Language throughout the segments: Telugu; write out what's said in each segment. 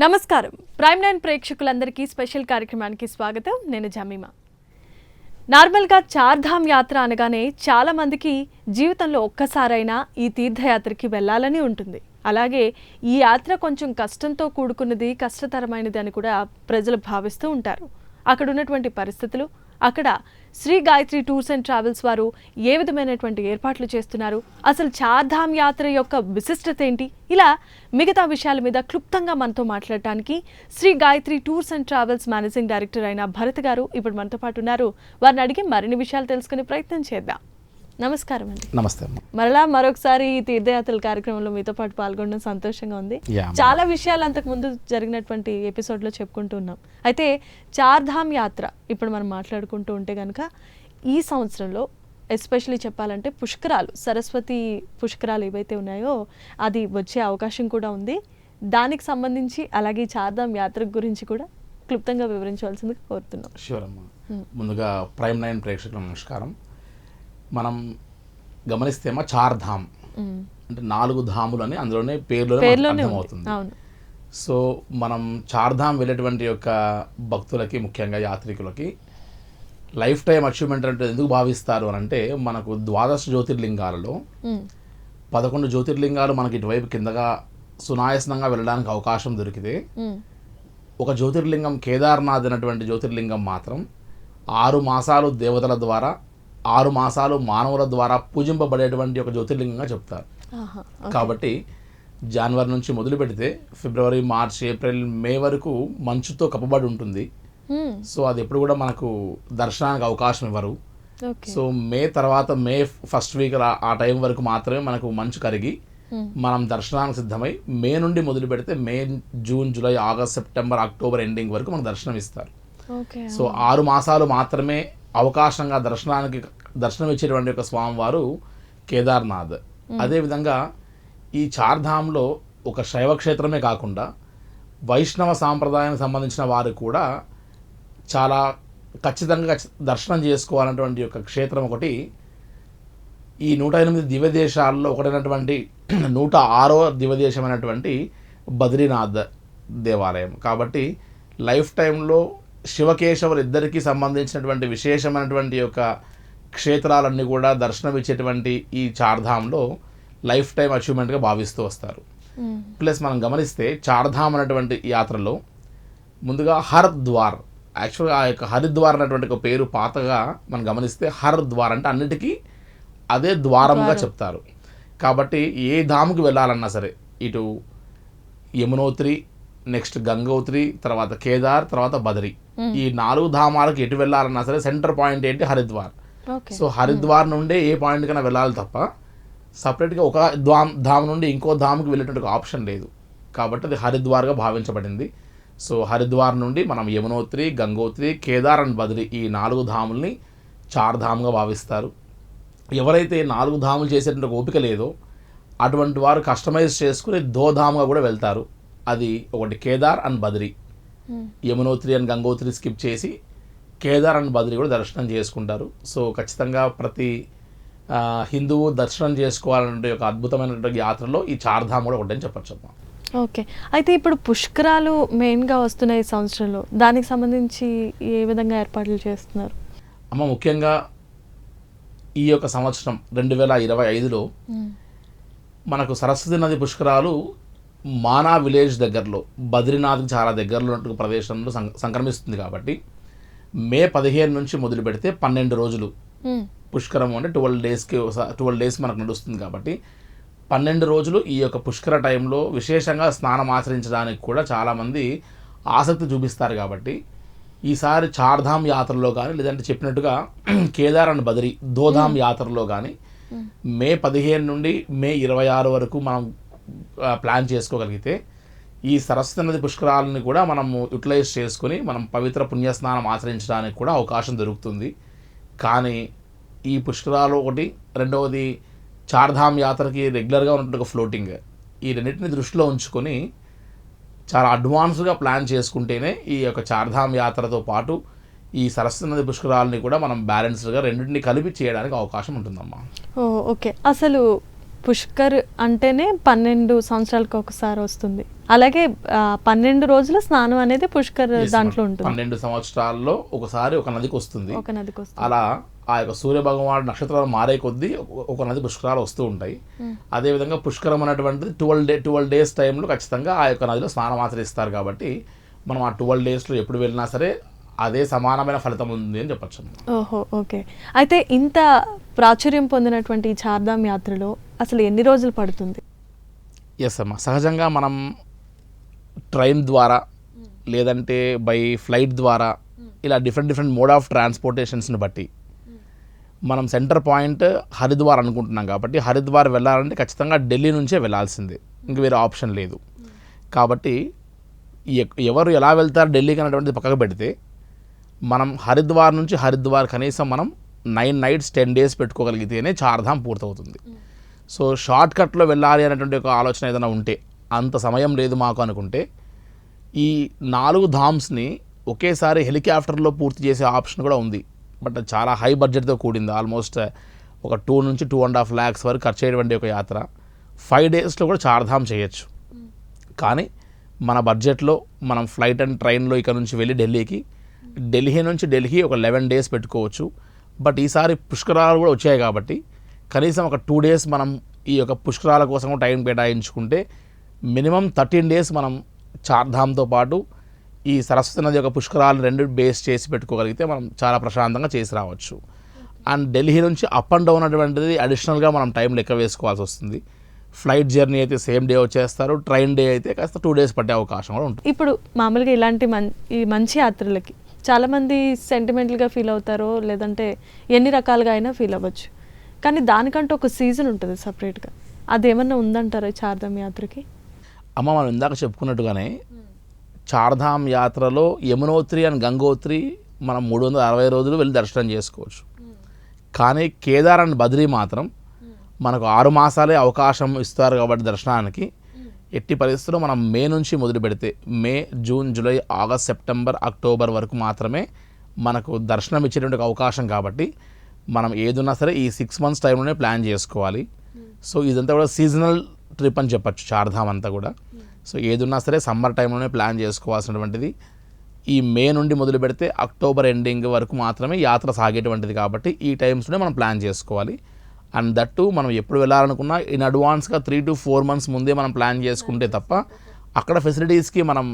నమస్కారం. ప్రైమ్ 9 ప్రేక్షకులందరికీ స్పెషల్ కార్యక్రమానికి స్వాగతం. నేను జమీమా. నార్మల్గా చార్ధామ్ యాత్ర అనగానే చాలా మందికి జీవితంలో ఒక్కసారైనా ఈ తీర్థయాత్రకి వెళ్ళాలని ఉంటుంది. అలాగే ఈ యాత్ర కొంచెం కష్టంతో కూడుకున్నది, కష్టతరమైనది అని కూడా ప్రజలు భావిస్తూ ఉంటారు. అక్కడ ఉన్నటువంటి పరిస్థితులు, అక్కడ Shri Gayatri tours and travels వారు ఏ విధమైనటువంటి ఏర్పాట్లు చేస్తున్నారు, అసలు చార్ధామ్ యాత్ర యొక్క విశిష్టత ఏంటి, ఇలా మిగతా విషయాల మీద క్లుప్తంగా మనతో మాట్లాడటానికి Shri Gayatri tours and travels managing director అయిన భరత్ గారు ఇప్పుడు మనతో పాటు ఉన్నారు. వారిని అడిగి మరిన్ని విషయాలు తెలుసుకునే ప్రయత్నం చేద్దాం. నమస్కారం అండి. నమస్తే అమ్మ. మరలా మరొకసారి ఈ తీర్థయాత్రల కార్యక్రమంలో మీతో పాటు పాల్గొనడం సంతోషంగా ఉంది. చాలా విషయాలు అంతకు ముందు జరిగినటువంటి ఎపిసోడ్లో చెప్పుకుంటూ ఉన్నాం. అయితే చార్ధామ్ యాత్ర ఇప్పుడు మనం మాట్లాడుకుంటూ ఉంటే కనుక ఈ సంవత్సరంలో ఎస్పెషల్లీ చెప్పాలంటే పుష్కరాలు, సరస్వతి పుష్కరాలు ఏవైతే ఉన్నాయో అది వచ్చే అవకాశం కూడా ఉంది. దానికి సంబంధించి అలాగే చార్ధామ్ యాత్ర గురించి కూడా క్లుప్తంగా వివరించవలసిందిగా కోరుతున్నాం. షూర్ అమ్మ. ముందుగా ప్రైమ్ 9 ప్రేక్షకులకు నమస్కారం. మనం గమనిస్తేమో చార్ధామ్ అంటే 4 ధాములు అని అందులోనే పేర్లోనే అర్థమవుతుంది. సో మనం చార్ధామ్ వెళ్ళేటువంటి యొక్క భక్తులకి, ముఖ్యంగా యాత్రికులకి లైఫ్ టైం అచీవ్మెంట్ అంటే ఎందుకు భావిస్తారు అని అంటే, మనకు 12 జ్యోతిర్లింగాలలో 11 జ్యోతిర్లింగాలు మనకి ఇటువైపు కిందగా సునాయాసనంగా వెళ్ళడానికి అవకాశం దొరికితే, ఒక జ్యోతిర్లింగం కేదార్నాథ్ అనేటువంటి జ్యోతిర్లింగం మాత్రం 6 మాసాలు దేవతల ద్వారా, 6 మాసాలు మానవుల ద్వారా పూజింపబడేటువంటి ఒక జ్యోతిర్లింగంగా చెప్తారు. కాబట్టి జనవరి నుంచి మొదలు పెడితే ఫిబ్రవరి, మార్చ్, ఏప్రిల్, మే వరకు మంచుతో కప్పబడి ఉంటుంది. సో అది ఎప్పుడు కూడా మనకు దర్శనానికి అవకాశం ఇవ్వరు. సో మే తర్వాత, మే ఫస్ట్ వీక్ ఆ టైం వరకు మాత్రమే మనకు మంచు కరిగి మనం దర్శనానికి సిద్ధమై, మే నుండి మొదలు పెడితే May, June, July, August, September, October ending వరకు మనకు దర్శనం ఇస్తారు. సో 6 మాసాలు మాత్రమే అవకాశంగా దర్శనం ఇచ్చేటువంటి ఒక స్వామివారు కేదార్నాథ్. అదేవిధంగా ఈ చార్ధామ్లో ఒక శైవ క్షేత్రమే కాకుండా వైష్ణవ సాంప్రదాయానికి సంబంధించిన వారు కూడా చాలా ఖచ్చితంగా దర్శనం చేసుకోవాలన్నటువంటి ఒక క్షేత్రం ఒకటి ఈ 108 దివ్యదేశాల్లో ఒకటైనటువంటి 106వ దివ్యదేశమైనటువంటి బద్రీనాథ్ దేవాలయం. కాబట్టి లైఫ్ టైంలో శివకేశవులు ఇద్దరికీ సంబంధించినటువంటి విశేషమైనటువంటి యొక్క క్షేత్రాలన్నీ కూడా దర్శనం ఇచ్చేటువంటి ఈ చార్ధామ్లో లైఫ్ టైం అచీవ్మెంట్గా భావిస్తూ వస్తారు. ప్లస్ మనం గమనిస్తే చార్ధామ్ అనేటువంటి యాత్రలో ముందుగా హరిద్వార్, యాక్చువల్గా ఆ యొక్క హరిద్వార్ అనేటువంటి ఒక పేరు పాతగా మనం గమనిస్తే హరిద్వార్ అంటే అన్నిటికీ అదే ద్వారంగా చెప్తారు. కాబట్టి ఏ ధాముకి వెళ్ళాలన్నా సరే, ఇటు యమునోత్రి, నెక్స్ట్ గంగోత్రి, తర్వాత కేదార్, తర్వాత బదరి, ఈ 4 ధామాలకు ఎటు వెళ్ళాలన్నా సరే సెంటర్ పాయింట్ ఏంటి హరిద్వార్. సో హరిద్వార్ నుండే ఏ పాయింట్ కన్నా వెళ్ళాలి తప్ప సపరేట్గా ఒక ధామ్ నుండి ఇంకో ధామ్కి వెళ్ళేటువంటి ఆప్షన్ లేదు. కాబట్టి అది హరిద్వార్గా భావించబడింది. సో హరిద్వార్ నుండి మనం యమునోత్రి, గంగోత్రి, కేదార్ అండ్ బద్రి ఈ 4 ధాముల్ని చార్ధామ్గా భావిస్తారు. ఎవరైతే 4 ధాములు చేసేటువంటి ఓపిక లేదో అటువంటి వారు కస్టమైజ్ చేసుకుని దోధామ్గా కూడా వెళ్తారు. అది ఒకటి Kedar and Badri. Yamunotri and Gangotri skip చేసి కేదార్ అండ్ బద్రి కూడా దర్శనం చేసుకుంటారు. సో ఖచ్చితంగా ప్రతి హిందువు దర్శనం చేసుకోవాలంటే ఒక అద్భుతమైనటువంటి యాత్రలో ఈ చార్ధామ్ కూడా ఒకటని చెప్పచ్చు. ఓకే. అయితే ఇప్పుడు పుష్కరాలు మెయిన్గా వస్తున్నాయి ఈ సంవత్సరంలో, దానికి సంబంధించి ఏ విధంగా ఏర్పాట్లు చేస్తున్నారు అమ్మ? ముఖ్యంగా ఈ యొక్క సంవత్సరం 2025లో మనకు సరస్వతి నది పుష్కరాలు మానా విలేజ్ దగ్గరలో, బద్రీనాథ్కి చాలా దగ్గరలో ఉన్న ప్రదేశంలో సంక్రమిస్తుంది. కాబట్టి మే 15 నుంచి మొదలు పెడితే 12 రోజులు పుష్కరం అంటే 12 డేస్ మనకు నడుస్తుంది. కాబట్టి 12 రోజులు ఈ యొక్క పుష్కర టైంలో విశేషంగా స్నానం ఆచరించడానికి కూడా చాలామంది ఆసక్తి చూపిస్తారు. కాబట్టి ఈసారి చార్ధామ్ యాత్రలో కానీ, లేదంటే చెప్పినట్టుగా కేదార్ అండ్ బద్రి దోధామ్ యాత్రలో కానీ మే 15 నుండి మే 26 వరకు మనం ప్లాన్ చేసుకోగలిగితే ఈ సరస్వతి నది పుష్కరాలని కూడా మనము యూటిలైజ్ చేసుకుని మనం పవిత్ర పుణ్యస్నానం ఆచరించడానికి కూడా అవకాశం దొరుకుతుంది. కానీ ఈ పుష్కరాలు ఒకటి, రెండవది చార్ధామ్ యాత్రకి రెగ్యులర్గా ఉన్నటువంటి ఫ్లోటింగ్, ఈ రెండింటిని దృష్టిలో ఉంచుకొని చాలా అడ్వాన్స్గా ప్లాన్ చేసుకుంటేనే ఈ యొక్క చార్ధామ్ యాత్రతో పాటు ఈ సరస్వతి నది పుష్కరాలని కూడా మనం బ్యాలెన్స్డ్గా రెండింటిని కలిపి చేయడానికి అవకాశం ఉంటుందమ్మా. ఓకే. అసలు పుష్కర్ అంటేనే 12 సంవత్సరాలకు ఒకసారి వస్తుంది. అలాగే 12 రోజుల స్నానం అనేది పుష్కర్ దాంట్లో ఉంటుంది. 12 సంవత్సరాల్లో ఒకసారి ఒక నదికి వస్తుంది. ఒక నదికి వస్తుంది. అలా ఆ యొక్క సూర్య భగవానుడు నక్షత్రాలు మారే కొద్దీ ఒక నది పుష్కరాలు వస్తూ ఉంటాయి. అదేవిధంగా పుష్కరం అనేటువంటిది 12 డేస్ టైంలో ఖచ్చితంగా ఆ యొక్క నదిలో స్నానం ఆచరిస్తారు. కాబట్టి మనం ఆ 12 డేస్లో ఎప్పుడు వెళ్ళినా సరే అదే సమానమైన ఫలితం ఉంది అని చెప్పచ్చు. ఓహో, ఓకే. అయితే ఇంత ప్రాచుర్యం పొందినటువంటి ఈ చార్ధామ్ యాత్రలో అసలు ఎన్ని రోజులు పడుతుంది? ఎస్ అమ్మా, సహజంగా మనం ట్రైన్ ద్వారా లేదంటే బై ఫ్లైట్ ద్వారా ఇలా డిఫరెంట్ మోడ్ ఆఫ్ ట్రాన్స్పోర్టేషన్స్ని బట్టి మనం సెంటర్ పాయింట్ హరిద్వార్ అనుకుంటున్నాం. కాబట్టి హరిద్వార్ వెళ్ళాలంటే ఖచ్చితంగా ఢిల్లీ నుంచే వెళ్ళాల్సిందే, ఇంక వేరే ఆప్షన్ లేదు. కాబట్టి ఎవరు ఎలా వెళ్తారు ఢిల్లీకి అనేటువంటిది పక్కకు పెడితే మనం హరిద్వార్ నుంచి హరిద్వార్ కనీసం మనం 9 nights 10 days పెట్టుకోగలిగితేనే చార్ధామ్ పూర్తవుతుంది. సో షార్ట్ కట్లో వెళ్ళాలి అనేటువంటి ఒక ఆలోచన ఏదైనా ఉంటే, అంత సమయం లేదు మాకు అనుకుంటే, ఈ 4 ధామ్స్ని ఒకేసారి హెలికాప్టర్లో పూర్తి చేసే ఆప్షన్ కూడా ఉంది. బట్ చాలా హై బడ్జెట్తో కూడింది. ఆల్మోస్ట్ ఒక 2 నుంచి 2.5 lakhs వరకు ఖర్చు అయ్యేటువంటి ఒక యాత్ర 5 daysలో కూడా చార్ధామ్ చేయొచ్చు. కానీ మన బడ్జెట్లో మనం ఫ్లైట్ అండ్ ట్రైన్లో ఇక్కడ నుంచి వెళ్ళి ఢిల్లీ నుంచి ఢిల్లీ ఒక 11 days పెట్టుకోవచ్చు. బట్ ఈసారి పుష్కరాలు కూడా వచ్చాయి కాబట్టి కనీసం ఒక 2 days మనం ఈ యొక్క పుష్కరాల కోసం టైం కేటాయించుకుంటే మినిమం 13 days మనం చార్ధామ్తో పాటు ఈ సరస్వతి నది యొక్క పుష్కరాలు 2 బేస్ చేసి పెట్టుకోగలిగితే మనం చాలా ప్రశాంతంగా చేసి రావచ్చు. అండ్ ఢిల్లీ నుంచి అప్ అండ్ డౌన్ అటువంటిది అడిషనల్గా మనం టైం లెక్క వేసుకోవాల్సి వస్తుంది. ఫ్లైట్ జర్నీ అయితే సేమ్ డే వచ్చేస్తారు, ట్రైన్ డే అయితే కాస్త 2 days పట్టే అవకాశం కూడా ఉంటుంది. ఇప్పుడు మామూలుగా ఇలాంటి ఈ మంచి యాత్రలకి చాలామంది సెంటిమెంటల్గా ఫీల్ అవుతారో లేదంటే ఎన్ని రకాలుగా అయినా ఫీల్ అవ్వచ్చు. కానీ దానికంటూ ఒక సీజన్ ఉంటుంది సపరేట్గా. అదేమన్నా ఉందంటారా చార్ధామ్ యాత్రకి? అమ్మ, మనం ఇందాక చెప్పుకున్నట్టుగానే చార్ధామ్ యాత్రలో యమునోత్రి అండ్ గంగోత్రి మనం 360 రోజులు వెళ్ళి దర్శనం చేసుకోవచ్చు. కానీ కేదార్ అండ్ బద్రీ మాత్రం మనకు 6 మాసాలే అవకాశం ఇస్తారు. కాబట్టి దర్శనానికి ఎట్టి పరిస్థితుల్లో మనం మే నుంచి మొదలు పెడితే May, June, July, August, September, October వరకు మాత్రమే మనకు దర్శనం ఇచ్చేటువంటి అవకాశం. కాబట్టి మనం ఏదున్నా సరే ఈ 6 months టైంలోనే ప్లాన్ చేసుకోవాలి. సో ఇదంతా కూడా సీజనల్ ట్రిప్ అని చెప్పచ్చు చార్ధామ్ అంతా కూడా. సో ఏదున్నా సరే సమ్మర్ టైంలోనే ప్లాన్ చేసుకోవాల్సినటువంటిది. ఈ మే నుండి మొదలు పెడితే అక్టోబర్ ఎండింగ్ వరకు మాత్రమే యాత్ర సాగేటువంటిది. కాబట్టి ఈ టైమ్స్లోనే మనం ప్లాన్ చేసుకోవాలి. అండ్ దట్టు మనం ఎప్పుడు వెళ్ళాలనుకున్నా ఇన్ అడ్వాన్స్గా 3 to 4 months ముందే మనం ప్లాన్ చేసుకుంటే తప్ప అక్కడ ఫెసిలిటీస్కి మనం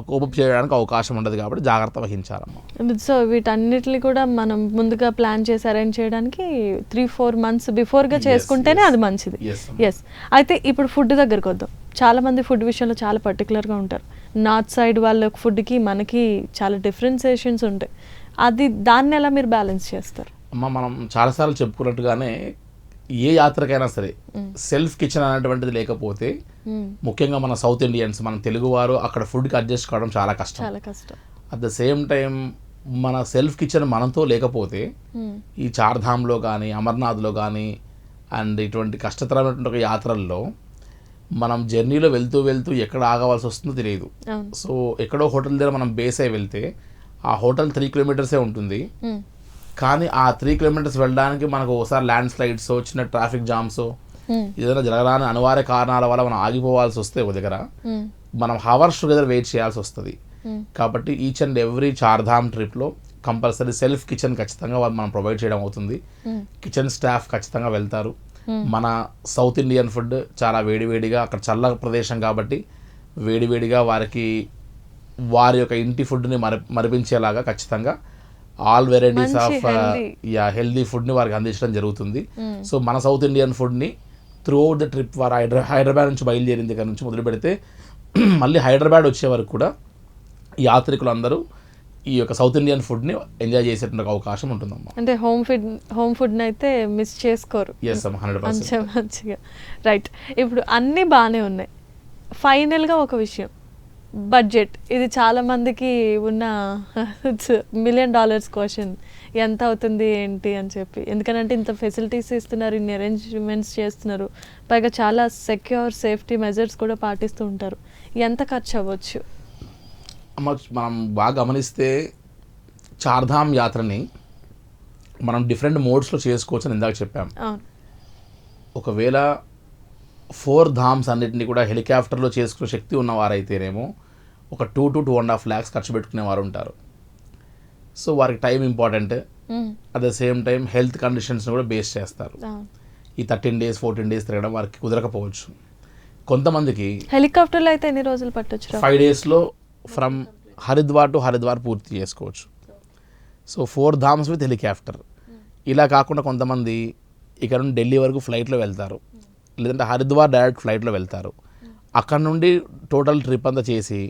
కోపప్ చేయడానికి అవకాశం ఉండదు. కాబట్టి జాగ్రత్త వహించాలమ్మా. సో వీటన్నిటిని కూడా మనం ముందుగా ప్లాన్ చేసి అరేంజ్ చేయడానికి 3-4 months బిఫోర్గా చేసుకుంటేనే అది మంచిది. ఎస్. అయితే ఇప్పుడు ఫుడ్ దగ్గరకు వద్దాం. చాలామంది ఫుడ్ విషయంలో చాలా పర్టికులర్గా ఉంటారు. నార్త్ సైడ్ వాళ్ళ ఫుడ్కి మనకి చాలా డిఫరెన్సియేషన్స్ ఉంటాయి. దాన్ని ఎలా మీరు బ్యాలెన్స్ చేస్తారు? అమ్మ, మనం చాలాసార్లు చెప్పుకున్నట్టుగానే ఏ యాత్రకైనా సరే సెల్ఫ్ కిచెన్ అనేటువంటిది లేకపోతే, ముఖ్యంగా మన సౌత్ ఇండియన్స్, మన తెలుగువారు అక్కడ ఫుడ్కి అడ్జస్ట్ కావడం చాలా కష్టం. అట్ ద సేమ్ టైం మన సెల్ఫ్ కిచెన్ మనతో లేకపోతే ఈ చార్ధామ్లో కానీ అమర్నాథ్లో కానీ అండ్ ఇటువంటి కష్టతరమైనటువంటి ఒక యాత్రల్లో మనం జర్నీలో వెళ్తూ ఎక్కడ ఆగవలసి వస్తుందో తెలియదు. సో ఎక్కడో హోటల్ దగ్గర మనం బేస్ అయి వెళ్తే ఆ హోటల్ 3 kilometers ఉంటుంది. కానీ ఆ 3 kilometers వెళ్ళడానికి మనకు ఒకసారి ల్యాండ్ స్లైడ్స్, చిన్న ట్రాఫిక్ జామ్స్, ఏదైనా జరగరాని అనివార్య కారణాల వల్ల మనం ఆగిపోవాల్సి వస్తే ఒక దగ్గర మనం hours టుగెదర్ వెయిట్ చేయాల్సి వస్తుంది. కాబట్టి ఈచ్ అండ్ ఎవ్రీ చార్ధామ్ ట్రిప్లో కంపల్సరీ సెల్ఫ్ కిచెన్ ఖచ్చితంగా మనం ప్రొవైడ్ చేయడం అవుతుంది. కిచెన్ స్టాఫ్ ఖచ్చితంగా వెళ్తారు. మన సౌత్ ఇండియన్ ఫుడ్ చాలా వేడివేడిగా, అక్కడ చల్ల ప్రదేశం కాబట్టి వేడివేడిగా వారి యొక్క ఇంటి ఫుడ్ని మరిపించేలాగా ఖచ్చితంగా ఆల్ వెరైటీస్ ఆఫ్ హెల్దీ ఫుడ్ని వారికి అందించడం జరుగుతుంది. సో మన సౌత్ ఇండియన్ ఫుడ్ని త్రూ అవుట్ ద ట్రిప్ వారు హైదరాబాద్ నుంచి బయలుదేరిన దగ్గర నుంచి మొదలు పెడితే మళ్ళీ హైదరాబాద్ వచ్చే వరకు కూడా యాత్రికులందరూ ఈ యొక్క సౌత్ ఇండియన్ ఫుడ్ని ఎంజాయ్ చేసేటువంటి అవకాశం ఉంటుందమ్మా. అంటే హోమ్ ఫుడ్ని అయితే మిస్ చేసుకోరు. 100% మంచిగా. రైట్. ఇప్పుడు అన్నీ బాగానే ఉన్నాయి. ఫైనల్గా ఒక విషయం, బడ్జెట్. ఇది చాలా మందికి ఉన్న $1 million క్వశ్చన్. ఎంత అవుతుంది ఏంటి అని చెప్పి. ఎందుకంటే ఇంత ఫెసిలిటీస్ ఇస్తున్నారు, ఇన్ని అరేంజ్మెంట్స్ చేస్తున్నారు, పైగా చాలా సెక్యూర్ సేఫ్టీ మెజర్స్ కూడా పాటిస్తూ ఉంటారు. ఎంత ఖర్చు అవ్వచ్చు? మనం బాగా గమనిస్తే చార్ధామ్ యాత్రని మనం డిఫరెంట్ మోడ్స్లో చేసుకోవచ్చు అని ఇందాక చెప్పాం. ఒకవేళ 4 ధామ్స్ అన్నింటినీ కూడా హెలికాప్టర్లో చేసుకునే శక్తి ఉన్నవారైతేనేమో ఒక 2 to 2.5 lakhs ఖర్చు పెట్టుకునే వారు ఉంటారు. సో వారికి time important, at the same time health కండిషన్స్ని కూడా బేస్ చేస్తారు. ఈ 13 days 14 days తిరగడం వారికి కుదరకపోవచ్చు. కొంతమందికి హెలికాప్టర్లో అయితే ఎన్ని రోజులు పట్టొచ్చు? 5 daysలో ఫ్రమ్ హరిద్వార్ టు హరిద్వార్ పూర్తి చేసుకోవచ్చు. So 4 dhams with helicopter. ఇలా కాకుండా కొంతమంది ఇక్కడ నుండి ఢిల్లీ వరకు ఫ్లైట్లో వెళ్తారు, లేదంటే హరిద్వార్ డైరెక్ట్ ఫ్లైట్లో వెళ్తారు. అక్కడ నుండి టోటల్ ట్రిప్ అంతా చేసి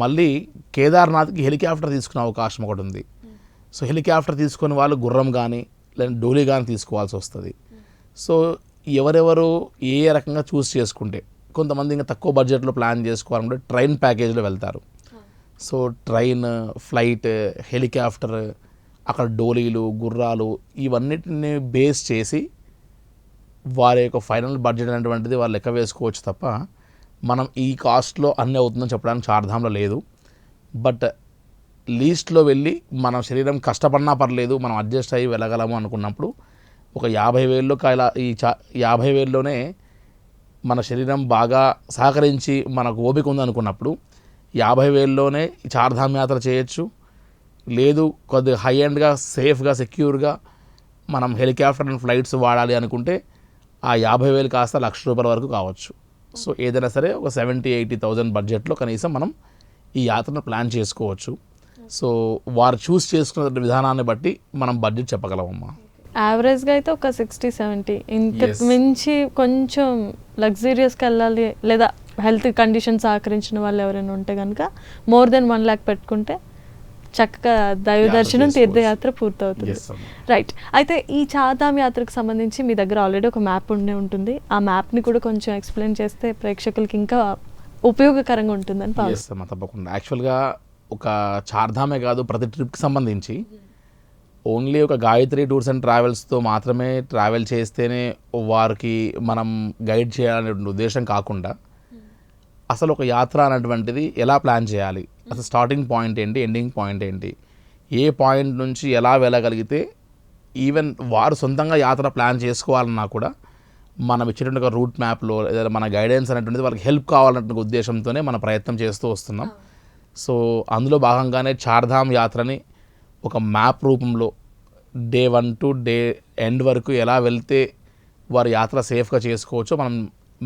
మళ్ళీ కేదార్నాథ్కి హెలికాప్టర్ తీసుకునే అవకాశం ఒకటి ఉంది. సో హెలికాప్టర్ తీసుకుని వాళ్ళు గుర్రం కానీ లేదంటే డోలీ కానీ తీసుకోవాల్సి వస్తుంది. సో ఎవరెవరు ఏ రకంగా చూస్ చేసుకుంటే, కొంతమంది ఇంకా తక్కువ బడ్జెట్లో ప్లాన్ చేసుకోవాలంటే ట్రైన్ ప్యాకేజ్లో వెళ్తారు. సో ట్రైన్, ఫ్లైట్, హెలికాప్టర్, అక్కడ డోలీలు, గుర్రాలు ఇవన్నిటిని బేస్ చేసి వారి యొక్క ఫైనల్ బడ్జెట్ అనేటువంటిది వాళ్ళు లెక్క వేసుకోవచ్చు తప్ప మనం ఈ కాస్ట్లో అన్నీ అవుతుందని చెప్పడానికి చార్ధామ్లో లేదు. బట్ లీస్ట్లో వెళ్ళి మన శరీరం కష్టపడినా పర్లేదు, మనం అడ్జస్ట్ అయ్యి వెళ్ళగలము అనుకున్నప్పుడు ఒక 50,000లో ఇలా ఈ 50,000లోనే మన శరీరం బాగా సహకరించి మనకు ఓపిక ఉందనుకున్నప్పుడు 50,000లోనే చార్ధామ్ యాత్ర చేయొచ్చు. లేదు కొద్దిగా హై ఎండ్గా సేఫ్గా సెక్యూర్గా మనం హెలికాప్టర్ అండ్ ఫ్లైట్స్ వాడాలి అనుకుంటే ఆ 50,000 కాస్త ₹1,00,000 వరకు కావచ్చు. సో ఏదైనా సరే ఒక 70,000-80,000 బడ్జెట్లో కనీసం మనం ఈ యాత్రను ప్లాన్ చేసుకోవచ్చు. సో వారు చూస్ చేసుకున్న విధానాన్ని బట్టి మనం బడ్జెట్ చెప్పగలమమ్మా. యావరేజ్గా అయితే ఒక 60-70, ఇంత మించి కొంచెం లగ్జరీస్కి వెళ్ళాలి లేదా హెల్త్ కండిషన్ సహకరించిన వాళ్ళు ఎవరైనా ఉంటే కనుక more than 1 lakh పెట్టుకుంటే చక్కగా దైవ దర్శనం, తీర్థయాత్ర పూర్తవుతుంది. రైట్. అయితే ఈ చార్ధామ్ యాత్రకు సంబంధించి మీ దగ్గర ఆల్రెడీ ఒక మ్యాప్ ఉండే ఉంటుంది. ఆ మ్యాప్ని కూడా కొంచెం ఎక్స్ప్లెయిన్ చేస్తే ప్రేక్షకులకి ఇంకా ఉపయోగకరంగా ఉంటుందని భావిస్తాం. తప్పకుండా. యాక్చువల్గా ఒక చార్ధామే కాదు, ప్రతి ట్రిప్కి సంబంధించి ఓన్లీ ఒక గాయత్రి టూర్స్ అండ్ ట్రావెల్స్తో మాత్రమే ట్రావెల్ చేస్తేనే వారికి మనం గైడ్ చేయాలనే ఉద్దేశం కాకుండా అసలు ఒక యాత్ర అనేటువంటిది ఎలా ప్లాన్ చేయాలి, అసలు స్టార్టింగ్ పాయింట్ ఏంటి, ఎండింగ్ పాయింట్ ఏంటి, ఏ పాయింట్ నుంచి ఎలా వెళ్ళగలిగితే ఈవెన్ వారు సొంతంగా యాత్ర ప్లాన్ చేసుకోవాలన్నా కూడా మనం ఇచ్చేటువంటి ఒక రూట్ మ్యాప్లో లేదా మన గైడెన్స్ అనేటువంటిది వాళ్ళకి హెల్ప్ కావాలన్న ఉద్దేశంతోనే మన ప్రయత్నం చేస్తూ వస్తున్నాం. సో అందులో భాగంగానే చార్ధామ్ యాత్రని ఒక మ్యాప్ రూపంలో డే 1 to డే ఎండ్ వరకు ఎలా వెళ్తే వారి యాత్ర సేఫ్గా చేసుకోవచ్చో మనం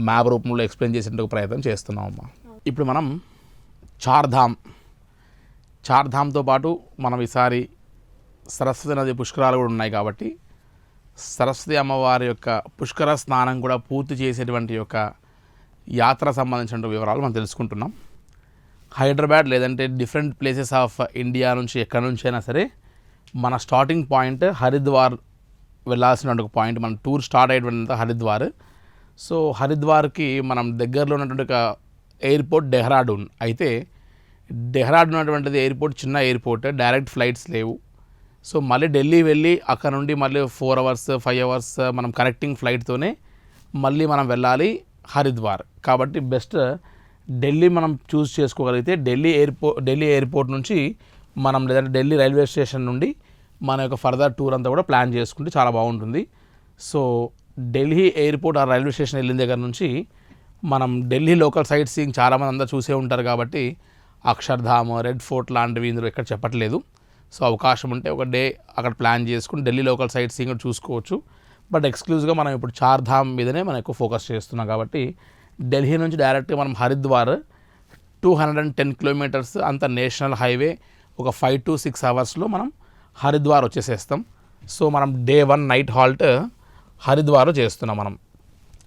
మ్యాప్ రూపంలో ఎక్స్ప్లెయిన్ చేసేందుకు ప్రయత్నం చేస్తున్నామమ్మా. ఇప్పుడు మనం చార్ధామ్తో పాటు మనం ఈసారి సరస్వతి నది పుష్కరాలు కూడా ఉన్నాయి కాబట్టి సరస్వతి అమ్మవారి యొక్క పుష్కర స్నానం కూడా పూర్తి చేసేటువంటి యొక్క యాత్ర సంబంధించిన వివరాలు మనం తెలుసుకుంటున్నాం. హైదరాబాద్ లేదంటే డిఫరెంట్ ప్లేసెస్ ఆఫ్ ఇండియా నుంచి ఎక్కడి నుంచి అయినా సరే మన స్టార్టింగ్ పాయింట్ హరిద్వార్ వెళ్ళాల్సిన ఒక పాయింట్, మన టూర్ స్టార్ట్ అయ్యేటువంటి హరిద్వార్. సో హరిద్వార్కి మనం దగ్గరలో ఉన్నటువంటి ఒక ఎయిర్పోర్ట్ డెహ్రాడూన్. అయితే డెహ్రాడూన్ ఉన్నటువంటిది ఎయిర్పోర్ట్ చిన్న ఎయిర్పోర్ట్, డైరెక్ట్ ఫ్లైట్స్ లేవు. సో మళ్ళీ ఢిల్లీ వెళ్ళి అక్కడ నుండి మళ్ళీ 4 hours 5 hours మనం కనెక్టింగ్ ఫ్లైట్తోనే మళ్ళీ మనం వెళ్ళాలి హరిద్వార్. కాబట్టి బెస్ట్ ఢిల్లీ మనం చూస్ చేసుకోగలిగితే ఢిల్లీ ఎయిర్పోర్ట్ నుంచి మనం లేదంటే ఢిల్లీ రైల్వే స్టేషన్ నుండి మన యొక్క ఫర్దర్ టూర్ అంతా కూడా ప్లాన్ చేసుకుంటే చాలా బాగుంటుంది. సో ఢిల్లీ ఎయిర్పోర్ట్ ఆ రైల్వే స్టేషన్ వెళ్ళిన దగ్గర నుంచి మనం ఢిల్లీ లోకల్ సైట్ సీయింగ్ చాలామంది అంతా చూసే ఉంటారు కాబట్టి అక్షర్ధామ్, రెడ్ ఫోర్ట్ లాంటివి ఇందులో ఎక్కడ చెప్పట్లేదు. సో అవకాశం ఉంటే ఒక డే అక్కడ ప్లాన్ చేసుకుని ఢిల్లీ లోకల్ సైట్ సీయింగ్ కూడా చూసుకోవచ్చు. బట్ ఎక్స్క్లూజివ్గా మనం ఇప్పుడు చార్ధామ్ మీదనే మనం ఎక్కువ ఫోకస్ చేస్తున్నాం కాబట్టి ఢిల్లీ నుంచి డైరెక్ట్గా మనం హరిద్వార్ 210 kilometers అంత నేషనల్ హైవే ఒక 5 to 6 hours మనం హరిద్వార్ వచ్చేసేస్తాం. సో మనం డే 1 నైట్ హాల్ట్ హరిద్వార్లో చేస్తున్నాం మనం.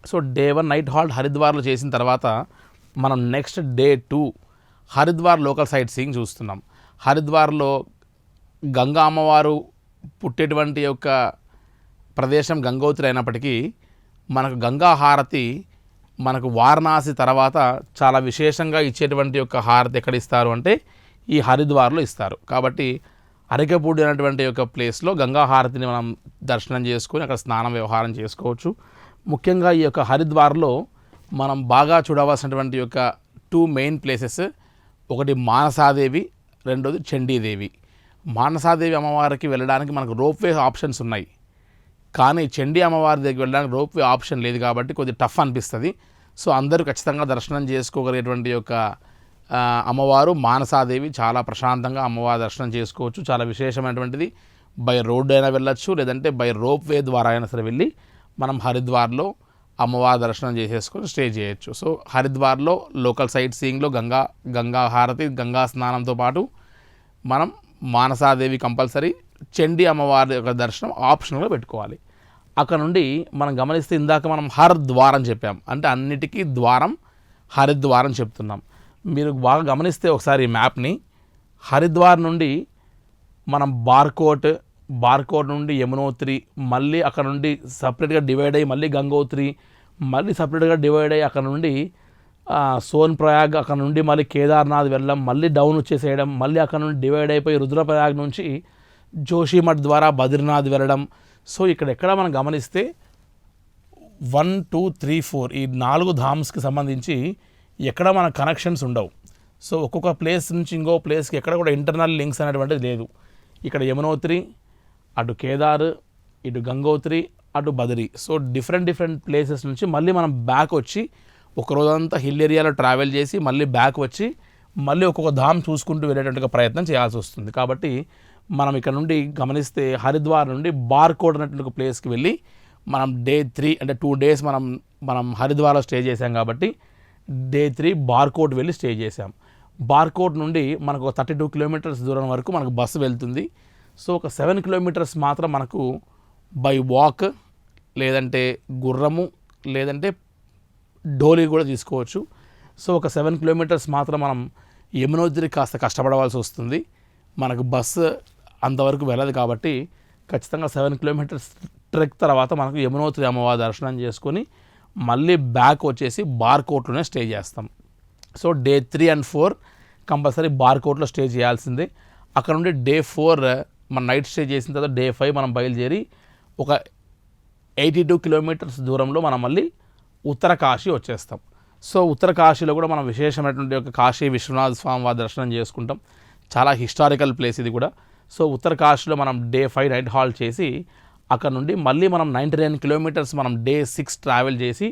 సో డే 1 నైట్ హాల్ట్ హరిద్వార్లో చేసిన తర్వాత మనం next day 2 Haridwar local sight seeing చూస్తున్నాం. హరిద్వార్లో గంగా అమ్మవారు పుట్టేటువంటి యొక్క ప్రదేశం గంగోత్రి అయినప్పటికీ మనకు గంగా హారతి మనకు వారణాసి తర్వాత చాలా విశేషంగా ఇచ్చేటువంటి యొక్క హారతి ఎక్కడ ఇస్తారు అంటే ఈ హరిద్వార్లో ఇస్తారు. కాబట్టి అరకెపూడి అనేటువంటి యొక్క ప్లేస్లో గంగా హారతిని మనం దర్శనం చేసుకొని అక్కడ స్నానం వ్యవహారం చేసుకోవచ్చు. ముఖ్యంగా ఈ యొక్క హరిద్వార్లో మనం బాగా చూడవలసినటువంటి యొక్క 2 మెయిన్ ప్లేసెస్, ఒకటి మానసాదేవి, రెండోది చండీదేవి. మానసాదేవి అమ్మవారికి వెళ్ళడానికి మనకు రోప్వే ఆప్షన్స్ ఉన్నాయి. కానీ చండీ అమ్మవారి దగ్గరికి వెళ్ళడానికి రోప్వే ఆప్షన్ లేదు కాబట్టి కొద్దిగా టఫ్ అనిపిస్తుంది. సో అందరూ ఖచ్చితంగా దర్శనం చేసుకోగలిగేటువంటి యొక్క అమ్మవారు మానసాదేవి. చాలా ప్రశాంతంగా అమ్మవారి దర్శనం చేసుకోవచ్చు. చాలా విశేషమైనటువంటిది. బై రోడ్ అయినా వెళ్ళొచ్చు, లేదంటే బై రోప్వే ద్వారా అయినా సరే వెళ్ళి మనం హరిద్వార్లో అమ్మవారి దర్శనం చేసేసుకొని స్టే చేయొచ్చు. సో హరిద్వార్లో లోకల్ సైట్ సీయింగ్లో గంగా హారతి, గంగా స్నానంతో పాటు మనం మానసాదేవి కంపల్సరీ, చండీ అమ్మవారి యొక్క దర్శనం ఆప్షనల్గా పెట్టుకోవాలి. అక్కడ నుండి మనం గమనిస్తే ఇందాక మనం హరిద్వారం చెప్పాం, అంటే అన్నిటికీ ద్వారం హరిద్వారం చెప్తున్నాం. మీరు బాగా గమనిస్తే ఒకసారి ఈ మ్యాప్ని, హరిద్వార్ నుండి మనం బార్కోట్ నుండి యమునోత్రి, మళ్ళీ అక్కడ నుండి సపరేట్గా డివైడ్ అయ్యి మళ్ళీ గంగోత్రి, మళ్ళీ సపరేట్గా డివైడ్ అయ్యి అక్కడ నుండి సోన్ ప్రయాగ్, అక్కడ నుండి మళ్ళీ కేదార్నాథ్ వెళ్ళడం, మళ్ళీ డౌన్ వచ్చేసేయడం, మళ్ళీ అక్కడ నుండి డివైడ్ అయిపోయి రుద్రప్రయాగ్ నుంచి జోషిమఠ్ ద్వారా బద్రీనాథ్ వెళ్ళడం. సో ఎక్కడ మనం గమనిస్తే 1, 2, 3, 4 ఈ 4 ధామ్స్కి సంబంధించి ఎక్కడ మన కనెక్షన్స్ ఉండవు. సో ఒక్కొక్క ప్లేస్ నుంచి ఇంకో ప్లేస్కి ఎక్కడ కూడా ఇంటర్నల్ లింక్స్ అనేటువంటిది లేదు. ఇక్కడ యమునోత్రి, అటు కేదార్, ఇటు గంగోత్రి, అటు బద్రీ. సో డిఫరెంట్ ప్లేసెస్ నుంచి మళ్ళీ మనం బ్యాక్ వచ్చి ఒక రోజంతా హిల్ ఏరియాలో ట్రావెల్ చేసి మళ్ళీ బ్యాక్ వచ్చి మళ్ళీ ఒక్కొక్క ధామ్ చూసుకుంటూ వెళ్ళేటువంటి ప్రయత్నం చేయాల్సి వస్తుంది. కాబట్టి మనం ఇక్కడ నుండి గమనిస్తే హరిద్వార్ నుండి బార్కోట్ అనేటువంటి ఒక ప్లేస్కి వెళ్ళి మనం డే 3 అంటే 2 days మనం హరిద్వార్లో స్టే చేసాం కాబట్టి డే 3 బార్కోట్ వెళ్ళి స్టే చేసాం. బార్కోట్ నుండి మనకు 32 kilometers దూరం వరకు మనకు బస్సు వెళ్తుంది. సో ఒక 7 kilometers మాత్రం మనకు బై వాక్, లేదంటే గుర్రము, లేదంటే డోలీ కూడా తీసుకోవచ్చు. సో ఒక 7 kilometers మాత్రం మనం యమునోత్రికి కాస్త కష్టపడవలసి వస్తుంది. మనకు బస్సు అంతవరకు వెళ్ళదు కాబట్టి ఖచ్చితంగా 7 kilometers ట్రెక్ తర్వాత మనకు యమునోత్రి అమ్మవారి దర్శనం చేసుకొని మళ్ళీ బ్యాక్ వచ్చేసి బార్కోట్లోనే స్టే చేస్తాం. సో డే 3 and 4 కంపల్సరీ బార్కోట్లో స్టే చేయాల్సిందే. అక్కడ నుండి డే 4 మన నైట్ స్టే చేసిన తర్వాత డే 5 మనం బయలుదేరి ఒక 82 kilometers దూరంలో మనం మళ్ళీ ఉత్తర కాశీ వచ్చేస్తాం. సో ఉత్తర కాశీలో కూడా మనం విశేషమైనటువంటి ఒక కాశీ విశ్వనాథ స్వామి వారి దర్శనం చేసుకుంటాం. చాలా హిస్టారికల్ ప్లేస్ ఇది కూడా. సో ఉత్తర కాశీలో మనం డే 5 నైట్ హాల్ట్ చేసి అక్కడ నుండి మళ్ళీ మనం 99 kilometers మనం డే 6 ట్రావెల్ చేసి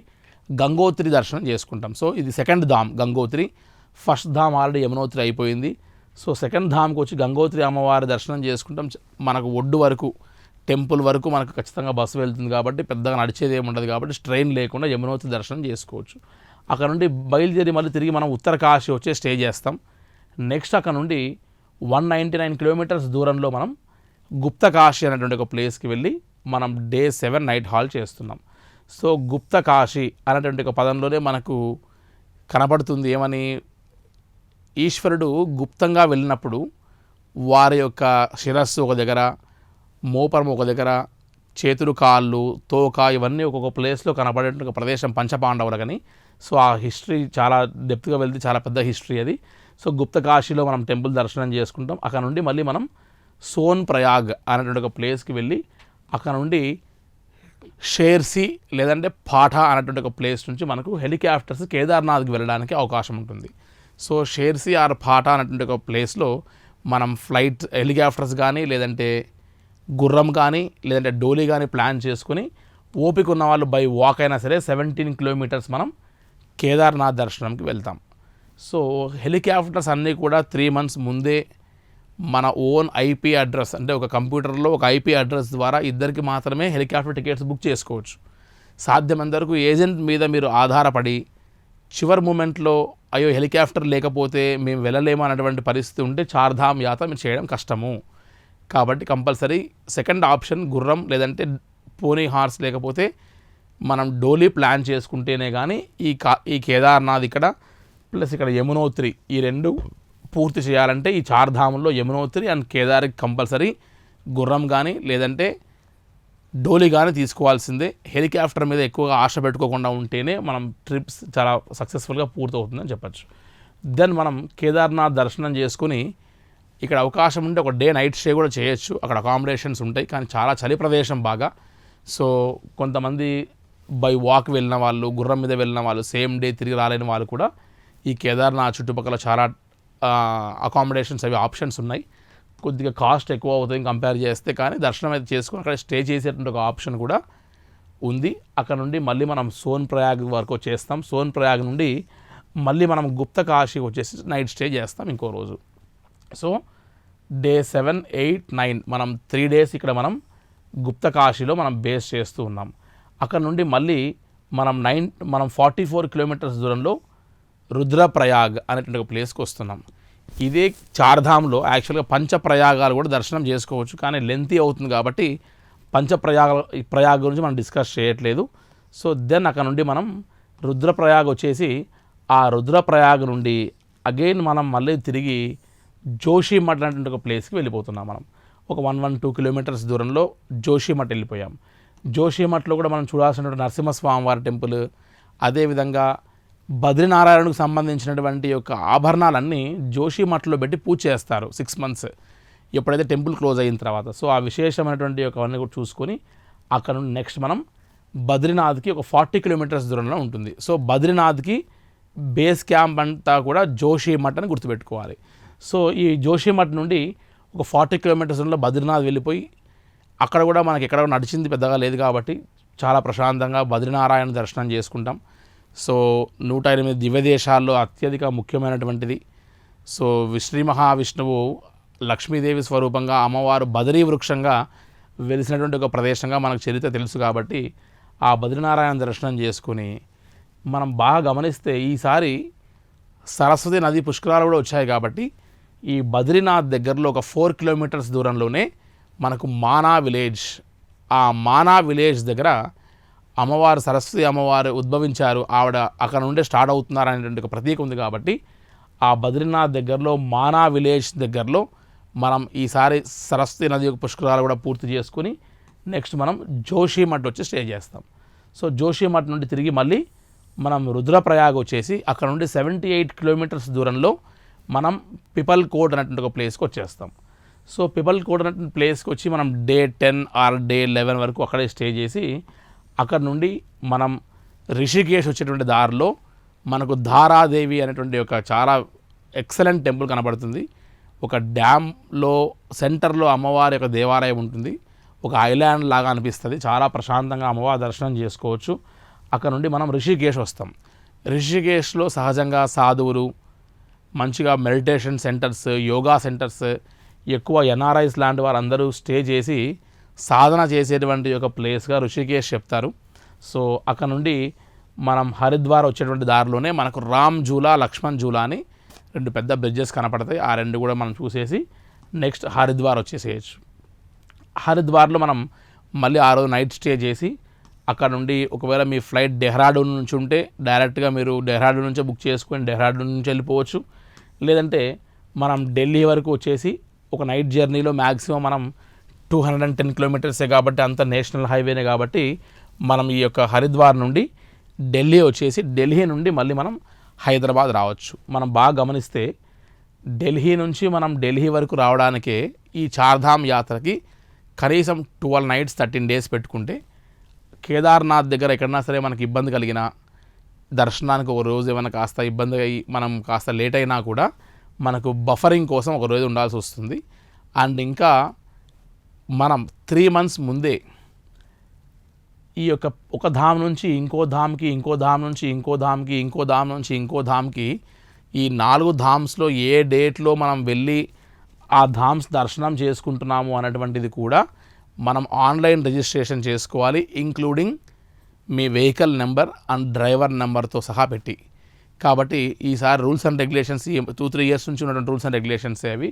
గంగోత్రి దర్శనం చేసుకుంటాం. సో ఇది సెకండ్ ధామ్ గంగోత్రి. ఫస్ట్ ధామ్ ఆల్రెడీ యమునోత్రి అయిపోయింది. సో సెకండ్ ధామ్కి వచ్చి గంగోత్రి అమ్మవారి దర్శనం చేసుకుంటాం. మనకు ఒడ్డు వరకు, టెంపుల్ వరకు మనకు ఖచ్చితంగా బస్సు వెళ్తుంది కాబట్టి పెద్దగా నడిచేది ఏమి ఉండదు కాబట్టి ట్రైన్ లేకుండా యమునోత్రి దర్శనం చేసుకోవచ్చు. అక్కడ నుండి బయలుదేరి మళ్ళీ తిరిగి మనం ఉత్తర కాశీ వచ్చే స్టే చేస్తాం. నెక్స్ట్ అక్కడ నుండి 199 kilometers దూరంలో మనం గుప్త కాశీ అనేటువంటి ఒక ప్లేస్కి వెళ్ళి మనం డే 7 నైట్ హాల్ చేస్తున్నాం. సో గుప్త కాశీ అనేటువంటి ఒక పదంలోనే మనకు కనపడుతుంది ఏమని, ఈశ్వరుడు గుప్తంగా వెళ్ళినప్పుడు వారి యొక్క శిరస్సు ఒక దగ్గర, మోపరం ఒక దగ్గర, చేతులు, కాళ్ళు, తోక ఇవన్నీ ఒక్కొక్క ప్లేస్లో కనపడేటువంటి ఒక ప్రదేశం పంచపాండవులకని. సో ఆ హిస్టరీ చాలా డెప్త్గా వెళ్తే చాలా పెద్ద హిస్టరీ అది. సో గుప్త కాశీలో మనం టెంపుల్ దర్శనం చేసుకుంటాం. అక్కడ నుండి మళ్ళీ మనం సోన్ ప్రయాగ్ అనేటువంటి ఒక ప్లేస్కి వెళ్ళి అక్కడ నుండి షేర్సీ లేదంటే పాఠా అనేటువంటి ఒక ప్లేస్ నుంచి మనకు హెలికాప్టర్స్ కేదార్నాథ్కి వెళ్ళడానికి అవకాశం ఉంటుంది. సో షేర్సీ ఆర్ పాఠా అనేటువంటి ఒక ప్లేస్లో మనం ఫ్లైట్ హెలికాప్టర్స్ కానీ, లేదంటే గుర్రం కానీ, లేదంటే డోలీ కానీ ప్లాన్ చేసుకుని ఓపిక ఉన్న వాళ్ళు బై వాక్ అయినా సరే 17 kilometers మనం కేదార్నాథ్ దర్శనంకి వెళ్తాం. సో హెలికాప్టర్స్ అన్నీ కూడా 3 months ముందే మన ఓన్ ఐపీ అడ్రస్, అంటే ఒక కంప్యూటర్లో ఒక ఐపీ అడ్రస్ ద్వారా ఇద్దరికి మాత్రమే హెలికాప్టర్ టికెట్స్ బుక్ చేసుకోవచ్చు. సాధ్యమైనంత వరకు ఏజెంట్ మీద మీరు ఆధారపడి చివరి మూమెంట్లో అయ్యో హెలికాప్టర్ లేకపోతే మేము వెళ్ళలేము అన్నటువంటి పరిస్థితి ఉంటే చార్ధామ్ యాత్ర మీరు చేయడం కష్టము. కాబట్టి కంపల్సరీ సెకండ్ ఆప్షన్ గుర్రం లేదంటే పోనీ హార్స్, లేకపోతే మనం డోలీ ప్లాన్ చేసుకుంటేనే కానీ ఈ కేదార్నాథ్ ఇక్కడ ప్లస్ ఇక్కడ యమునోత్రి ఈ 2 పూర్తి చేయాలంటే ఈ చార్ధాముల్లో యమునోత్రి అండ్ కేదార్కి కంపల్సరీ గుర్రం కానీ లేదంటే డోలీ కానీ తీసుకోవాల్సిందే. హెలికాప్టర్ మీద ఎక్కువగా ఆశ పెట్టుకోకుండా ఉంటేనే మనం ట్రిప్స్ చాలా సక్సెస్ఫుల్గా పూర్తవుతుందని చెప్పచ్చు. దెన్ మనం కేదార్నాథ్ దర్శనం చేసుకుని ఇక్కడ అవకాశం ఉంటే ఒక డే నైట్ స్టే కూడా చేయొచ్చు. అక్కడ అకామిడేషన్స్ ఉంటాయి, కానీ చాలా చలి ప్రదేశం బాగా. సో కొంతమంది బై వాక్ వెళ్ళిన వాళ్ళు, గుర్రం మీద వెళ్ళిన వాళ్ళు, సేమ్ డే తిరిగి రాలేని వాళ్ళు కూడా ఈ కేదార్నాథ్ చుట్టుపక్కల చాలా అకామిడేషన్స్ అవి ఆప్షన్స్ ఉన్నాయి. కొద్దిగా కాస్ట్ ఎక్కువ అవుతుంది కంపేర్ చేస్తే, కానీ దర్శనం అయితే చేసుకొని అక్కడ స్టే చేసేటువంటి ఒక ఆప్షన్ కూడా ఉంది. అక్కడ నుండి మళ్ళీ మనం సోన్ ప్రయాగ్ వరకు చేస్తాం. సోన్ ప్రయాగ్ నుండి మళ్ళీ మనం గుప్త కాశీ వచ్చేసి నైట్ స్టే చేస్తాం ఇంకో రోజు. సో డే 7, 8, 9 మనం 3 days ఇక్కడ మనం గుప్త కాశీలో మనం బేస్ చేస్తూ ఉన్నాం. అక్కడ నుండి మళ్ళీ మనం 44 కిలోమీటర్స్ దూరంలో రుద్రప్రయాగ్ అనేటువంటి ఒక ప్లేస్కి వస్తున్నాం. ఇదే చార్ధామ్లో యాక్చువల్గా పంచప్రయాగాలు కూడా దర్శనం చేసుకోవచ్చు, కానీ లెంతీ అవుతుంది కాబట్టి ప్రయాగ గురించి మనం డిస్కస్ చేయట్లేదు. సో దెన్ అక్కడ నుండి మనం రుద్రప్రయాగ్ వచ్చేసి ఆ రుద్రప్రయాగ్ నుండి అగైన్ మనం మళ్ళీ తిరిగి జోషిమఠ్ అనేటువంటి ఒక ప్లేస్కి వెళ్ళిపోతున్నాం. మనం ఒక 112 కిలోమీటర్స్ దూరంలో జోషిమఠ్ వెళ్ళిపోయాం. జోషిమఠ్లో కూడా మనం చూడాల్సినటువంటి నరసింహస్వామివారి టెంపుల్, అదేవిధంగా బద్రీనారాయణకు సంబంధించినటువంటి యొక్క ఆభరణాలన్నీ జోషిమఠ్లో పెట్టి పూజ చేస్తారు 6 months ఎప్పుడైతే టెంపుల్ క్లోజ్ అయిన తర్వాత. సో ఆ విశేషమైనటువంటి యొక్క అవన్నీ కూడా చూసుకొని అక్కడ నుండి నెక్స్ట్ మనం బద్రీనాథ్కి ఒక 40 కిలోమీటర్స్ దూరంలో ఉంటుంది. సో బద్రీనాథ్కి బేస్ క్యాంప్ అంతా కూడా జోషిమఠ్ అని గుర్తుపెట్టుకోవాలి. సో ఈ జోషిమఠ్ నుండి ఒక 40 కిలోమీటర్స్ దూరంలో బద్రీనాథ్ వెళ్ళిపోయి అక్కడ కూడా మనకి ఎక్కడ నడిచింది పెద్దగా లేదు కాబట్టి చాలా ప్రశాంతంగా బద్రీనారాయణ దర్శనం చేసుకుంటాం. సో 108 దివ్యదేశాల్లో అత్యధిక ముఖ్యమైనటువంటిది. సో శ్రీ మహావిష్ణువు లక్ష్మీదేవి స్వరూపంగా అమ్మవారు బదరీ వృక్షంగా వెలిసినటువంటి ఒక ప్రదేశంగా మనకు చరిత్ర తెలుసు కాబట్టి ఆ బద్రీనారాయణ దర్శనం చేసుకుని మనం బాగా గమనిస్తే ఈసారి సరస్వతి నది పుష్కరాలు కూడా వచ్చాయి కాబట్టి ఈ బద్రీనాథ్ దగ్గరలో ఒక 4 కిలోమీటర్స్ దూరంలోనే మనకు మానా విలేజ్, ఆ మానా విలేజ్ దగ్గర అమ్మవారు సరస్వతి అమ్మవారు ఉద్భవించారు, ఆవిడ అక్కడ నుండే స్టార్ట్ అవుతున్నారు అనేటువంటి ఒక ప్రతీక ఉంది కాబట్టి ఆ బద్రీనాథ్ దగ్గరలో మానా విలేజ్ దగ్గరలో మనం ఈసారి సరస్వతి నది యొక్క పుష్కరాలు కూడా పూర్తి చేసుకుని నెక్స్ట్ మనం జోషిమఠ్ వచ్చి స్టే చేస్తాం. సో జోషిమఠ్ నుండి తిరిగి మళ్ళీ మనం రుద్రప్రయాగ్ వచ్చేసి అక్కడ నుండి 78 కిలోమీటర్స్ దూరంలో మనం పిపల్ కోట్ అనేటువంటి ఒక ప్లేస్కి వచ్చేస్తాం. సో పిపల్ కోట్ అనేటువంటి ప్లేస్కి వచ్చి మనం డే 10 ఆర్ డే 11 వరకు అక్కడే స్టే చేసి అక్కడ నుండి మనం రిషికేష్ వచ్చేటువంటి దారిలో మనకు ధారాదేవి అనేటువంటి ఒక చాలా ఎక్సలెంట్ టెంపుల్ కనబడుతుంది. ఒక డ్యామ్లో సెంటర్లో అమ్మవారి యొక్క దేవాలయం ఉంటుంది. ఒక ఐలాండ్ లాగా అనిపిస్తుంది. చాలా ప్రశాంతంగా అమ్మవారి దర్శనం చేసుకోవచ్చు. అక్కడ నుండి మనం రిషికేష్ వస్తాం. రిషికేష్లో సహజంగా సాధువులు, మంచిగా మెడిటేషన్ సెంటర్స్, యోగా సెంటర్స్, ఎక్కువ ఎన్ఆర్ఐస్ లాంటి వారందరూ స్టే చేసి సాధన చేసేటువంటి ఒక ప్లేస్గా రిషికేష్ చెప్తారు. సో అక్కడ నుండి మనం హరిద్వార్ వచ్చేటువంటి దారిలోనే మనకు రామ్ జూలా, లక్ష్మణ్ జూలా అని 2 పెద్ద బ్రిడ్జెస్ కనపడతాయి. ఆ 2 కూడా మనం చూసేసి నెక్స్ట్ హరిద్వార్ వచ్చేసేయచ్చు. హరిద్వార్లో మనం మళ్ళీ ఆ రోజు నైట్ స్టే చేసి అక్కడ నుండి ఒకవేళ మీ ఫ్లైట్ డెహ్రాడూన్ నుంచి ఉంటే డైరెక్ట్గా మీరు డెహ్రాడూన్ నుంచే బుక్ చేసుకొని డెహ్రాడూన్ నుంచి వెళ్ళిపోవచ్చు. లేదంటే మనం ఢిల్లీ వరకు వచ్చేసి ఒక నైట్ జర్నీలో మ్యాక్సిమం మనం 210 కిలోమీటర్సే కాబట్టి అంత నేషనల్ హైవేనే కాబట్టి మనం ఈ యొక్క హరిద్వార్ నుండి ఢిల్లీ వచ్చేసి ఢిల్లీ నుండి మళ్ళీ మనం హైదరాబాద్ రావచ్చు. మనం బాగా గమనిస్తే ఢిల్లీ నుంచి మనం ఢిల్లీ వరకు రావడానికే ఈ చార్ధామ్ యాత్రకి కనీసం 12 nights 13 days పెట్టుకుంటే కేదార్నాథ్ దగ్గర ఎక్కడన్నా సరే మనకి ఇబ్బంది కలిగినా దర్శనానికి ఒక రోజు ఏమైనా కాస్త ఇబ్బంది అయ్యి మనం కాస్త లేట్ అయినా కూడా మనకు బఫరింగ్ కోసం ఒక రోజు ఉండాల్సి వస్తుంది. అండ్ ఇంకా మనం 3 months ముందే ఈ యొక్క ఒక ధామ్ నుంచి ఇంకో ధామ్కి, ఇంకో ధామ్ నుంచి ఇంకో ధామ్కి, ఇంకో ధామ్ నుంచి ఇంకో ధామ్కి, ఈ 4 ధామ్స్లో ఏ డేట్లో మనం వెళ్ళి ఆ ధామ్స్ దర్శనం చేసుకుంటున్నాము అనేటువంటిది కూడా మనం ఆన్లైన్ రిజిస్ట్రేషన్ చేసుకోవాలి, including me vehicle number and driver నెంబర్తో సహా పెట్టి. కాబట్టి ఈసారి రూల్స్ అండ్ రెగ్యులేషన్స్ 2-3 years నుంచి ఉన్నటువంటి రూల్స్ అండ్ రెగ్యులేషన్స్ అవి.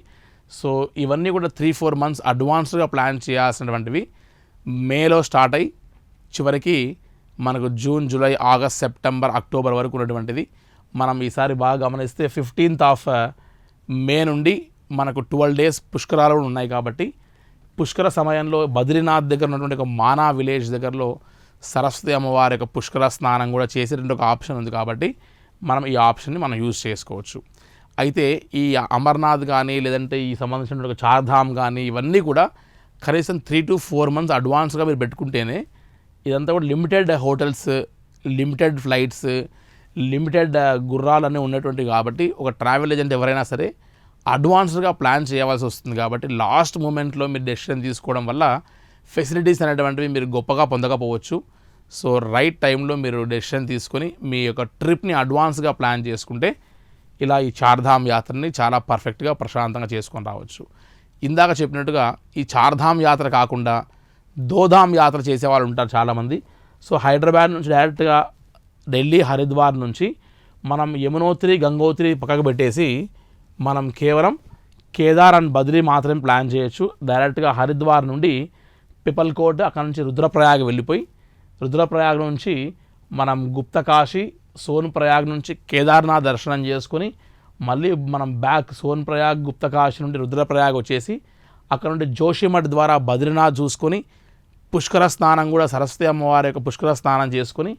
సో ఇవన్నీ కూడా 3-4 months అడ్వాన్స్గా ప్లాన్ చేయాల్సినటువంటివి. మేలో స్టార్ట్ అయ్యి చివరికి మనకు June, July, August, September, October వరకు ఉన్నటువంటిది. మనం ఈసారి బాగా గమనిస్తే 15th May నుండి మనకు 12 days పుష్కరాలు కూడా ఉన్నాయి కాబట్టి పుష్కర సమయంలో బద్రీనాథ్ దగ్గర ఉన్నటువంటి ఒక మానా విలేజ్ దగ్గరలో సరస్వతి అమ్మవారి యొక్క పుష్కర స్నానం కూడా చేసేటువంటి ఒక ఆప్షన్ ఉంది కాబట్టి మనం ఈ ఆప్షన్ని మనం యూజ్ చేసుకోవచ్చు. అయితే ఈ అమర్నాథ్ కానీ లేదంటే ఈ సంబంధించిన ఒక చార్ధామ్ కానీ ఇవన్నీ కూడా కనీసం 3-4 months అడ్వాన్స్గా మీరు పెట్టుకుంటేనే ఇదంతా కూడా limited hotels, limited flights, limited గుర్రాలన్నీ ఉన్నటువంటి కాబట్టి ఒక ట్రావెల్ ఏజెంట్ ఎవరైనా సరే అడ్వాన్స్డ్గా ప్లాన్ చేయవలసి వస్తుంది. కాబట్టి లాస్ట్ మూమెంట్లో మీరు డెసిషన్ తీసుకోవడం వల్ల ఫెసిలిటీస్ అనేటువంటివి మీరు గొప్పగా పొందకపోవచ్చు. సో రైట్ టైంలో మీరు డెసిషన్ తీసుకొని మీ యొక్క ట్రిప్ని అడ్వాన్స్గా ప్లాన్ చేసుకుంటే ఇలా ఈ చార్ధామ్ యాత్రని చాలా పర్ఫెక్ట్గా ప్రశాంతంగా చేసుకొని రావచ్చు. ఇందాక చెప్పినట్టుగా ఈ చార్ధామ్ యాత్ర కాకుండా దోధామ్ యాత్ర చేసే వాళ్ళు ఉంటారు చాలామంది. సో హైదరాబాద్ నుంచి డైరెక్ట్గా ఢిల్లీ, హరిద్వార్ నుంచి మనం యమునోత్రి, గంగోత్రి పక్కకు పెట్టేసి మనం కేవలం కేదార్ అండ్ బద్రీ మాత్రమే ప్లాన్ చేయొచ్చు. డైరెక్ట్గా హరిద్వార్ నుండి పిపల్కోట్, అక్కడ నుంచి రుద్రప్రయాగ్ వెళ్ళిపోయి రుద్రప్రయాగ్ నుంచి మనం గుప్తకాశి, సోన్ప్రయాగ్ నుంచి కేదార్నాథ్ దర్శనం చేసుకొని మళ్ళీ మనం బ్యాక్ సోన్ప్రయాగ్, గుప్తకాశి నుండి రుద్రప్రయాగ్ వచ్చేసి అక్కడ నుండి జోషిమఠ్ ద్వారా బద్రీనాథ్ చూసుకొని పుష్కర స్నానం కూడా సరస్వతి అమ్మవారి యొక్క పుష్కర స్నానం చేసుకొని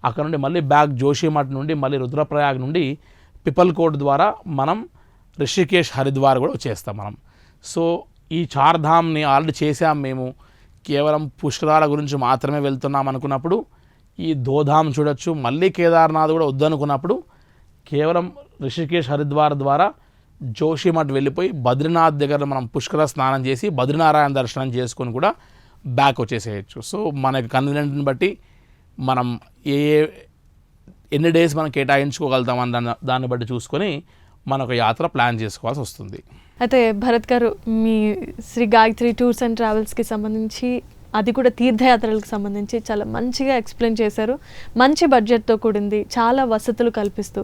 అక్కడ నుండి మళ్ళీ బ్యాక్ జోషిమఠ్ నుండి మళ్ళీ రుద్రప్రయాగ్ నుండి పిపల్కోట్ ద్వారా మనం రిషికేశ్, హరిద్వార్ కూడా వచ్చేస్తాం మనం. సో ఈ చార్ధామ్ని ఆల్రెడీ చేసాం మేము, కేవలం పుష్కరాల గురించి మాత్రమే వెళ్తున్నాం అనుకున్నప్పుడు ఈ దోధామ్ చూడొచ్చు. మళ్ళీ కేదార్నాథ్ కూడా వద్దనుకున్నప్పుడు కేవలం రిషికేశ్, హరిద్వార్ ద్వారా జోషిమఠ్ వెళ్ళిపోయి బద్రీనాథ్ దగ్గర మనం పుష్కర స్నానం చేసి బద్రీనారాయణ దర్శనం చేసుకొని కూడా బ్యాక్ వచ్చేసేయచ్చు. సో మనకి కన్వీనియంట్ని బట్టి మనం ఎన్ని డేస్ మనం కేటాయించుకోగలుగుతామని దాన్ని బట్టి చూసుకొని మనకు యాత్ర ప్లాన్ చేసుకోవాల్సి వస్తుంది. అయితే భరత్ గారు, మీ శ్రీ గాయత్రి టూర్స్ అండ్ ట్రావెల్స్కి సంబంధించి, అది కూడా తీర్థయాత్రలకు సంబంధించి చాలా మంచిగా ఎక్స్ప్లెయిన్ చేశారు. మంచి బడ్జెట్తో కూడింది, చాలా వసతులు కల్పిస్తూ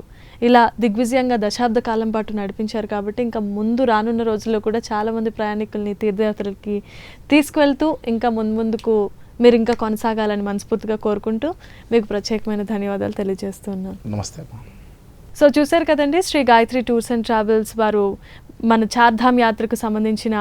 ఇలా దిగ్విజయంగా దశాబ్ద కాలం పాటు నడిపించారు. కాబట్టి ఇంకా ముందు రానున్న రోజుల్లో కూడా చాలామంది ప్రయాణికుల్ని తీర్థయాత్రలకి తీసుకువెళ్తూ ఇంకా ముందుకు మీరు ఇంకా కొనసాగాలని మనస్ఫూర్తిగా కోరుకుంటూ మీకు ప్రత్యేకమైన ధన్యవాదాలు తెలియజేస్తున్నాను. నమస్తే. సో చూశారు కదండి, Shri Gayatri tours and travels వారు మన చార్ధామ్ యాత్రకు సంబంధించిన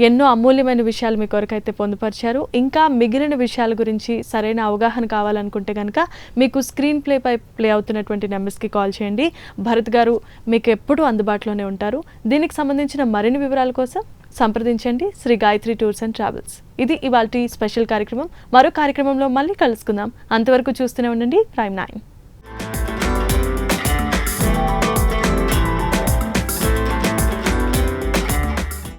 ఎన్నో అమూల్యమైన విషయాలు మీ కొరకైతే పొందుపరిచారు. ఇంకా మిగిలిన విషయాల గురించి సరైన అవగాహన కావాలనుకుంటే కనుక మీకు స్క్రీన్ ప్లేపై ప్లే అవుతున్నటువంటి నెంబర్స్కి కాల్ చేయండి. భరత్ గారు మీకు ఎప్పుడూ అందుబాటులోనే ఉంటారు. దీనికి సంబంధించిన మరిన్ని వివరాల కోసం సంప్రదించండి Shri Gayatri tours and travels. ఇది ఇవాల్టి స్పెషల్ కార్యక్రమం. మరో కార్యక్రమంలో మళ్ళీ కలుసుకుందాం. అంతవరకు చూస్తూనే ఉండండి Prime 9.